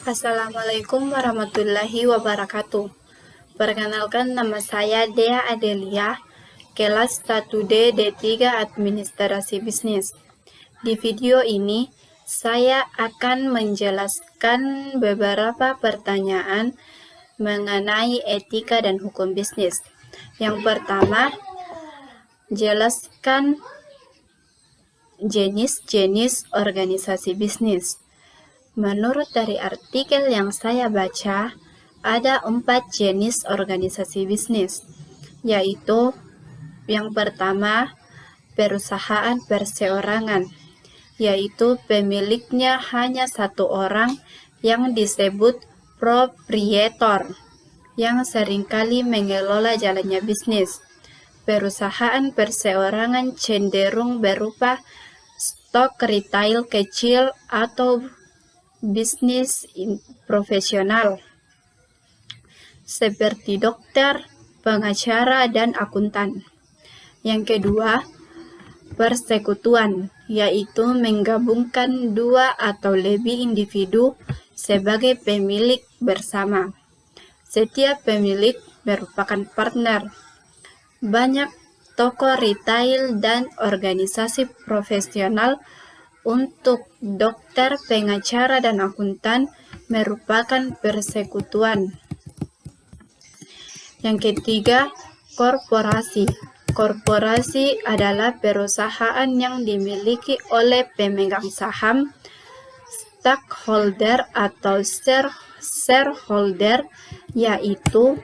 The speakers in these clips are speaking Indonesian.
Assalamualaikum warahmatullahi wabarakatuh. Perkenalkan, nama saya Dea Adelia, kelas 1D D3 Administrasi Bisnis. Di video ini, saya akan menjelaskan beberapa pertanyaan mengenai etika dan hukum bisnis. Yang pertama, jelaskan jenis-jenis organisasi bisnis. Menurut dari artikel yang saya baca, ada 4 jenis organisasi bisnis, yaitu yang pertama, perusahaan perseorangan, yaitu pemiliknya hanya satu orang yang disebut proprietor, yang seringkali mengelola jalannya bisnis. Perusahaan perseorangan cenderung berupa stok retail kecil atau bisnis profesional, seperti dokter, pengacara, dan akuntan. Yang kedua, persekutuan, yaitu menggabungkan 2 atau lebih individu sebagai pemilik bersama. Setiap pemilik merupakan partner. Banyak toko retail dan organisasi profesional untuk dokter, pengacara, dan akuntan merupakan persekutuan. Yang ketiga, korporasi. Korporasi adalah perusahaan yang dimiliki oleh pemegang saham, stockholder atau shareholder, yaitu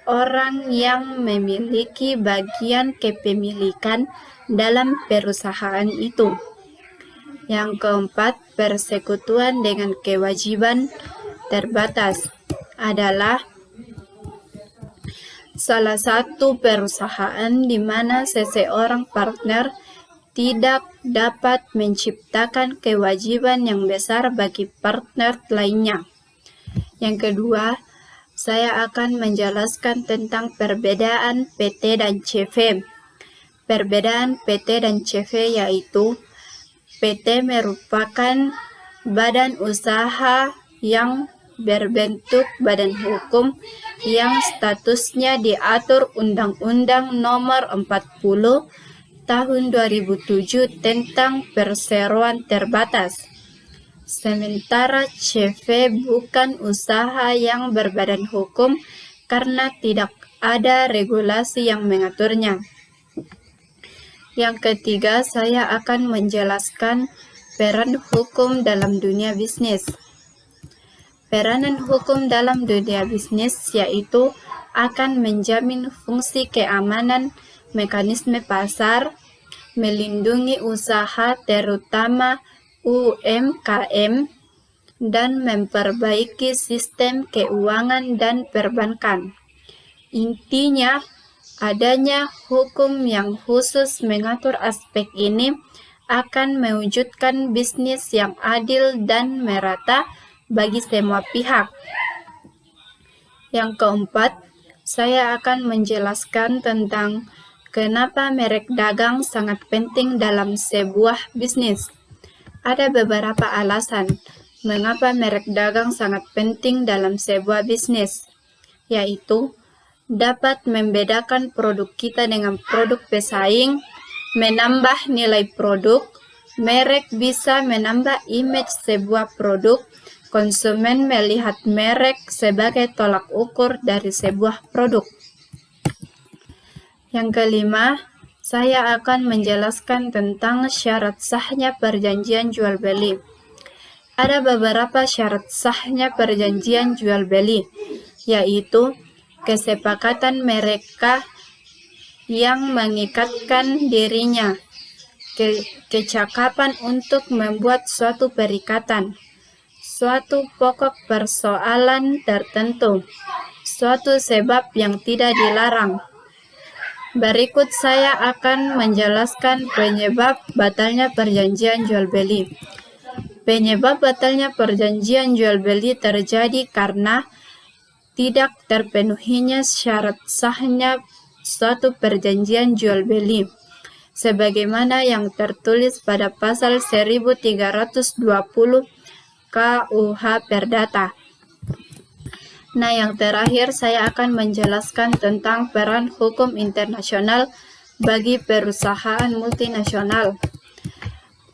orang yang memiliki bagian kepemilikan dalam perusahaan itu. Yang keempat, persekutuan dengan kewajiban terbatas adalah salah satu perusahaan di mana seseorang partner tidak dapat menciptakan kewajiban yang besar bagi partner lainnya. Yang kedua, saya akan menjelaskan tentang perbedaan PT dan CV. Perbedaan PT dan CV yaitu PT merupakan badan usaha yang berbentuk badan hukum yang statusnya diatur Undang-Undang Nomor 40 Tahun 2007 tentang perseroan terbatas. Sementara CV bukan usaha yang berbadan hukum karena tidak ada regulasi yang mengaturnya. Yang ketiga, saya akan menjelaskan peran hukum dalam dunia bisnis. Peranan hukum dalam dunia bisnis yaitu akan menjamin fungsi keamanan mekanisme pasar, melindungi usaha terutama UMKM, dan memperbaiki sistem keuangan dan perbankan. Intinya, adanya hukum yang khusus mengatur aspek ini akan mewujudkan bisnis yang adil dan merata bagi semua pihak. Yang keempat, saya akan menjelaskan tentang kenapa merek dagang sangat penting dalam sebuah bisnis. Ada beberapa alasan mengapa merek dagang sangat penting dalam sebuah bisnis, yaitu dapat membedakan produk kita dengan produk pesaing, menambah nilai produk, merek bisa menambah image sebuah produk, konsumen melihat merek sebagai tolak ukur dari sebuah produk. Yang kelima, saya akan menjelaskan tentang syarat sahnya perjanjian jual beli. Ada beberapa syarat sahnya perjanjian jual beli, yaitu kesepakatan mereka yang mengikatkan dirinya, kecakapan untuk membuat suatu perikatan, suatu pokok persoalan tertentu, suatu sebab yang tidak dilarang. Berikut saya akan menjelaskan penyebab batalnya perjanjian jual beli. Penyebab batalnya perjanjian jual beli terjadi karena tidak terpenuhinya syarat sahnya suatu perjanjian jual beli, sebagaimana yang tertulis pada pasal 1320 KUH Perdata. Nah, yang terakhir saya akan menjelaskan tentang peran hukum internasional bagi perusahaan multinasional.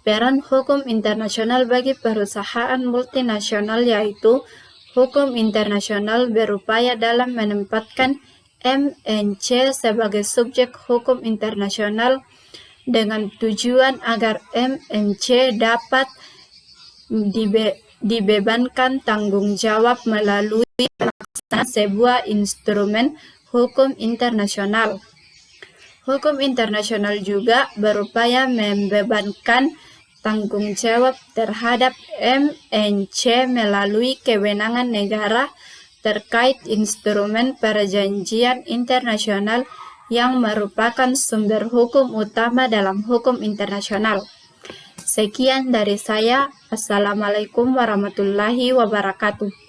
Peran hukum internasional bagi perusahaan multinasional yaitu hukum internasional berupaya dalam menempatkan MNC sebagai subjek hukum internasional dengan tujuan agar MNC dapat dibebankan tanggung jawab melalui pelaksanaan sebuah instrumen hukum internasional. Hukum internasional juga berupaya membebankan tanggung jawab terhadap MNC melalui kewenangan negara terkait instrumen perjanjian internasional yang merupakan sumber hukum utama dalam hukum internasional. Sekian dari saya. Assalamualaikum warahmatullahi wabarakatuh.